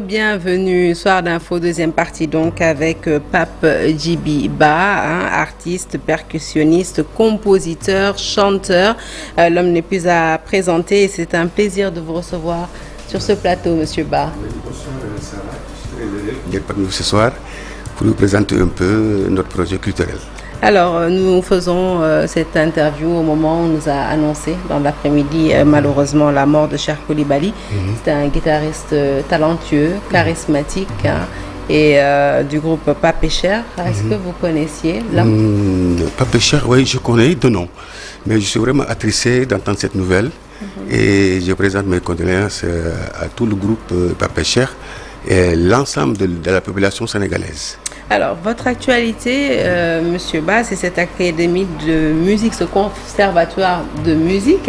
Bienvenue, Soir d'info, deuxième partie donc avec Pape Djiby Ba, artiste, percussionniste, compositeur, chanteur. L'homme n'est plus à présenter et c'est un plaisir de vous recevoir sur ce plateau, Monsieur Ba. Bonsoir Sarah, je suis très heureux d'être parmi vous ce soir pour vous présenter un peu notre projet culturel. Alors, nous faisons cette interview au moment où on nous a annoncé dans l'après-midi, malheureusement, la mort de Cheikh Coulibaly. C'était un guitariste talentueux, charismatique et du groupe Pape Cheikh. Est-ce que vous connaissiez l'homme Pape Cheikh, oui, je connais de nom, mais je suis vraiment attristé d'entendre cette nouvelle et je présente mes condoléances à tout le groupe Pape Cheikh et l'ensemble de la population sénégalaise. Alors, votre actualité, Monsieur Ba, c'est cette académie de musique, ce conservatoire de musique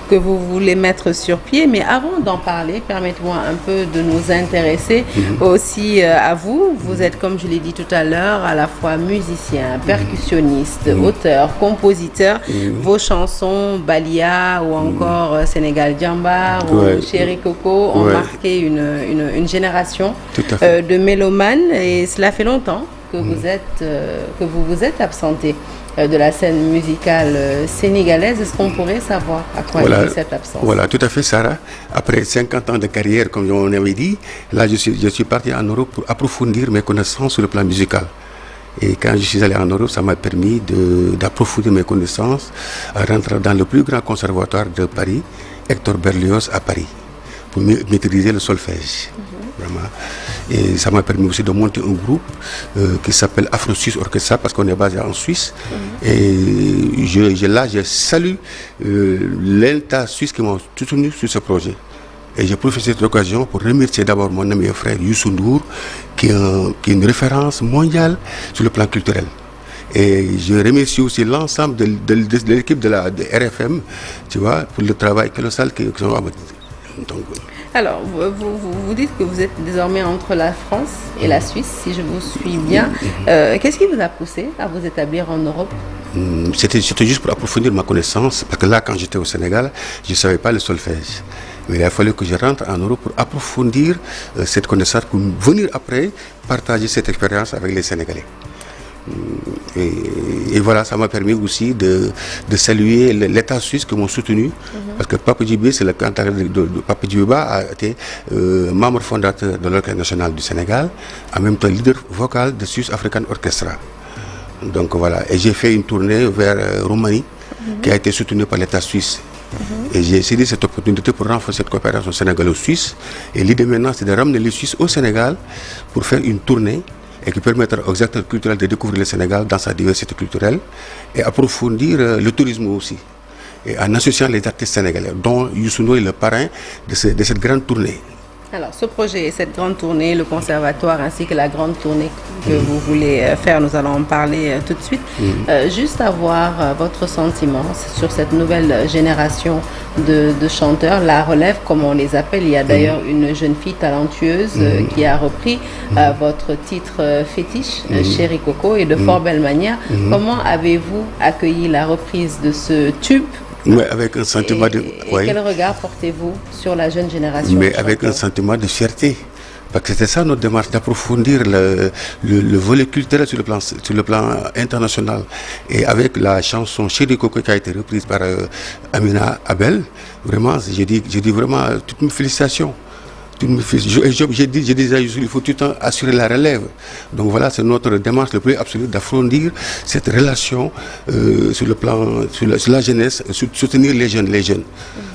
que vous voulez mettre sur pied. Mais avant d'en parler, permettez-moi un peu de nous intéresser aussi à vous. Vous êtes, comme je l'ai dit tout à l'heure, à la fois musicien, percussionniste, auteur, compositeur. Vos chansons, Balia ou encore Sénégal Djambar ou Chéri Coco ont marqué une génération de mélomanes et cela fait longtemps que vous vous êtes absenté de la scène musicale sénégalaise. Est-ce qu'on pourrait savoir à quoi est due cette absence? Voilà, tout à fait, Sarah. Après 50 ans de carrière, comme on avait dit, là je suis parti en Europe pour approfondir mes connaissances sur le plan musical. Et quand je suis allé en Europe, ça m'a permis d'approfondir mes connaissances en rentrant dans le plus grand conservatoire de Paris, Hector Berlioz à Paris, pour maîtriser le solfège. Vraiment. Et ça m'a permis aussi de monter un groupe qui s'appelle Afro-Suisse Orchestra parce qu'on est basé en Suisse. Et je salue l'État suisse qui m'a soutenu sur ce projet. Et j'ai profité de cette occasion pour remercier d'abord mon ami et frère Youssou Ndour qui est une référence mondiale sur le plan culturel. Et je remercie aussi l'ensemble de l'équipe de RFM, tu vois, pour le travail colossal qu'ils ont abouti. Alors, vous dites que vous êtes désormais entre la France et la Suisse, si je vous suis bien. Qu'est-ce qui vous a poussé à vous établir en Europe? C'était juste pour approfondir ma connaissance, parce que là, quand j'étais au Sénégal, je ne savais pas le solfège. Mais il a fallu que je rentre en Europe pour approfondir cette connaissance, pour venir après partager cette expérience avec les Sénégalais. Et voilà, ça m'a permis aussi de saluer l'État suisse qui m'ont soutenu, parce que Pape Djiby, c'est le cantateur de Pape Djiby Ba, a été membre fondateur de l'Orchestre national du Sénégal, en même temps leader vocal de Swiss African Orchestra. Donc voilà, et j'ai fait une tournée vers Roumanie, qui a été soutenue par l'État suisse. Et j'ai saisi cette opportunité pour renforcer cette coopération sénégalo-suisse. Et l'idée maintenant, c'est de ramener les Suisses au Sénégal pour faire une tournée et qui permettra aux acteurs culturels de découvrir le Sénégal dans sa diversité culturelle et approfondir le tourisme aussi. Et en associant les artistes sénégalais, dont Youssou Ndour est le parrain de cette grande tournée. Alors, ce projet, cette grande tournée, le conservatoire ainsi que la grande tournée que vous voulez faire, nous allons en parler tout de suite. Juste avoir votre sentiment sur cette nouvelle génération de chanteurs, la relève comme on les appelle. Il y a d'ailleurs une jeune fille talentueuse qui a repris votre titre fétiche, Chéri Coco, et de fort belle manière. Comment avez-vous accueilli la reprise de ce tube? Mais avec un sentiment de... Et quel regard portez-vous sur la jeune génération? Mais avec un sentiment de fierté. Parce que c'était ça notre démarche, d'approfondir le volet culturel sur le plan international. Et avec la chanson Chéri Coco qui a été reprise par Amina Abel, vraiment, j'ai dit vraiment toutes mes félicitations. J'ai dit à Youssou, il faut tout le temps assurer la relève. Donc voilà, c'est notre démarche le plus absolue d'approfondir cette relation sur la jeunesse, soutenir les jeunes.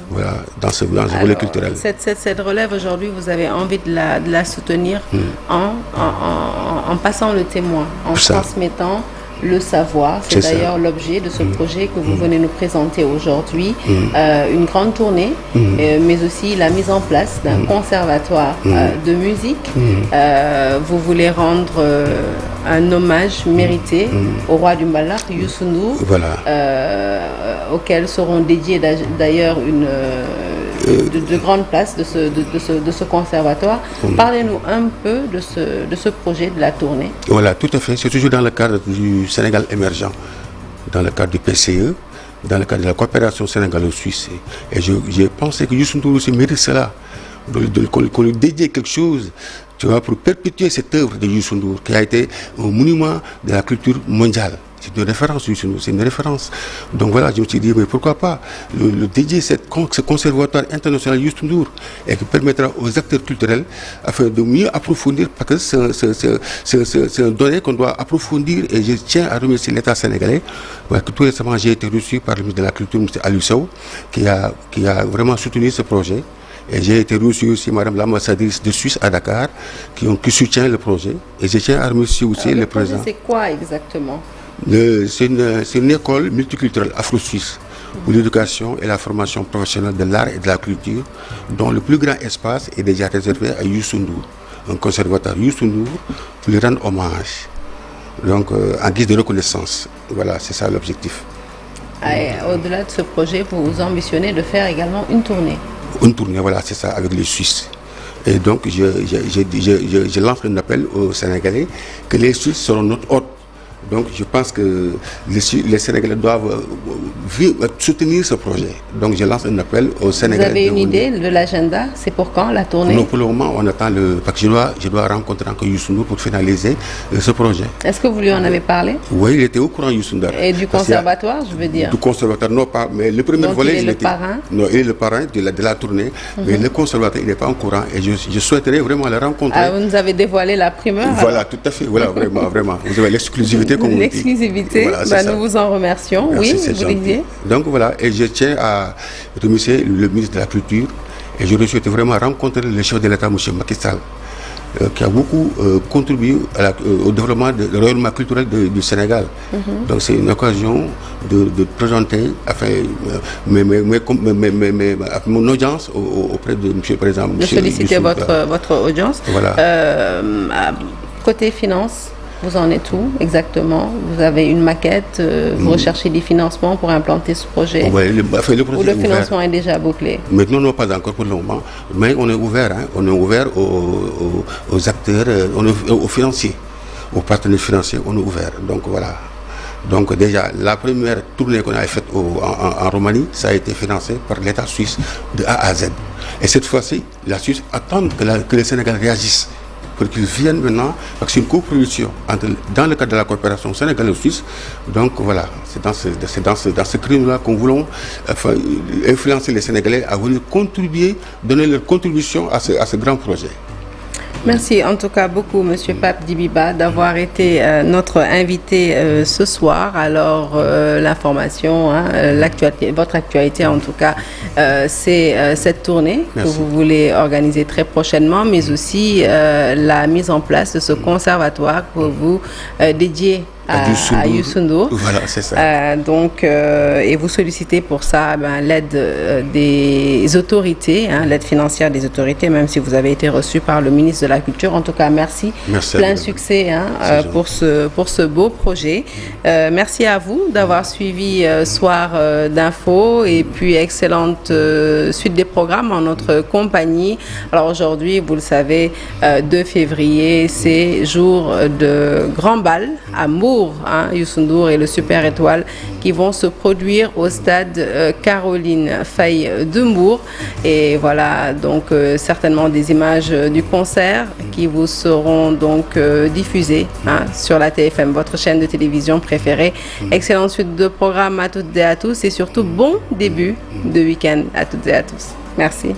Voilà, dans ce volet culturel. Cette relève aujourd'hui, vous avez envie de la soutenir en passant le témoin, en transmettant le savoir. C'est d'ailleurs l'objet de ce projet que vous venez nous présenter aujourd'hui. Une grande tournée, mais aussi la mise en place d'un conservatoire de musique. Vous voulez rendre un hommage mérité au roi du Mbalax, Youssou Ndour, auquel seront dédiées d'ailleurs de grandes places de ce conservatoire. Parlez-nous un peu de ce projet de la tournée. Voilà, tout à fait. C'est toujours dans le cadre du Sénégal émergent, dans le cadre du PCE, dans le cadre de la coopération sénégalo-suisse. Et j'ai pensé que Youssou Ndour aussi mérite cela. qu'on lui dédie quelque chose, tu vois, pour perpétuer cette œuvre de Youssou N'Dour, qui a été un monument de la culture mondiale. C'est une référence, Youssou N'Dour, c'est une référence. Donc voilà, je me suis dit, mais pourquoi pas le dédier ce conservatoire international Youssou N'Dour, et qui permettra aux acteurs culturels afin de mieux approfondir, parce que c'est un donné qu'on doit approfondir, et je tiens à remercier l'État sénégalais, parce que tout récemment j'ai été reçu par le ministre de la Culture, M. Aliou Sow, qui a vraiment soutenu ce projet. Et j'ai été reçu aussi Madame l'ambassadrice de Suisse à Dakar, qui soutient le projet. Et je tiens à remercier aussi le président. C'est quoi exactement? C'est une école multiculturelle afro-suisse pour l'éducation et la formation professionnelle de l'art et de la culture, dont le plus grand espace est déjà réservé à Youssou N'Dour, un conservateur Youssou N'Dour, pour lui rendre hommage, donc en guise de reconnaissance. Voilà, c'est ça l'objectif. Au-delà de ce projet, vous ambitionnez de faire également une tournée? Une tournée, voilà, c'est ça, avec les Suisses. Et donc, je lance un appel aux Sénégalais que les Suisses seront notre hôte. Donc je pense que les Sénégalais doivent soutenir ce projet. Donc je lance un appel aux Sénégalais. Vous avez une idée de l'agenda? C'est pour quand la tournée? Non, pour le moment, on attend parce que je dois rencontrer encore Youssou N'Dour pour finaliser ce projet. Est-ce que vous lui en avez parlé? Oui, il était au courant, Youssou N'Dour. Et du conservatoire, je veux dire? Du conservatoire, non, pas. Mais le premier donc volet, il est le parrain? Non, il est le parrain de la tournée. Mais le conservatoire, il n'est pas au courant. Et je souhaiterais vraiment le rencontrer. Ah, vous nous avez dévoilé la primeur? Voilà, alors. tout à fait. Voilà, vraiment, vraiment. Vous avez l'exclusivité, comme on dit. L'exclusivité, voilà, nous vous en remercions. Merci, oui, vous disiez. Donc voilà, et je tiens à remercier le ministre de la Culture, et je souhaite vraiment rencontrer le chef de l'État, M. Macky Sall, qui a beaucoup contribué au développement du rayonnement culturel du Sénégal. Donc c'est une occasion de présenter mon audience auprès de M. le Président. De solliciter votre audience. Voilà. Côté finance, vous en êtes où exactement? Vous avez une maquette, vous recherchez des financements pour implanter ce projet? Ouais, le projet ou le financement est déjà bouclé? Maintenant, non, pas encore pour le moment, mais on est ouvert, hein, on est ouvert aux acteurs, aux financiers, aux partenaires financiers, on est ouvert. Donc voilà. Donc déjà, la première tournée qu'on a faite en Roumanie, ça a été financé par l'État suisse de A à Z. Et cette fois-ci, la Suisse attend que le Sénégal réagisse, pour qu'ils viennent maintenant, parce que c'est une coproduction dans le cadre de la coopération sénégalo-suisse. Donc voilà, c'est dans ce créneau-là qu'on voulons influencer les Sénégalais à venir contribuer, donner leur contribution à ce grand projet. Merci en tout cas beaucoup, Monsieur Pape Dibiba, d'avoir été notre invité ce soir. Alors, l'information, l'actualité, votre actualité en tout cas, c'est cette tournée que vous voulez organiser très prochainement, mais aussi la mise en place de ce conservatoire que vous dédiez à Youssou N'Dour. Voilà, c'est ça. Et vous sollicitez pour ça l'aide des autorités, l'aide financière des autorités, même si vous avez été reçu par le ministre de la Culture. En tout cas, merci. Plein succès pour ce beau projet. Merci à vous d'avoir suivi Soir d'info et puis excellente suite des programmes en notre compagnie. Alors aujourd'hui, vous le savez, 2 février, c'est jour de grand bal à Mour. Youssou N'Dour et le Super Étoile qui vont se produire au stade Caroline Faye de Mour. Et voilà, donc certainement des images du concert qui vous seront donc diffusées sur la TFM, votre chaîne de télévision préférée. Excellente suite de programmes à toutes et à tous et surtout bon début de week-end à toutes et à tous. Merci.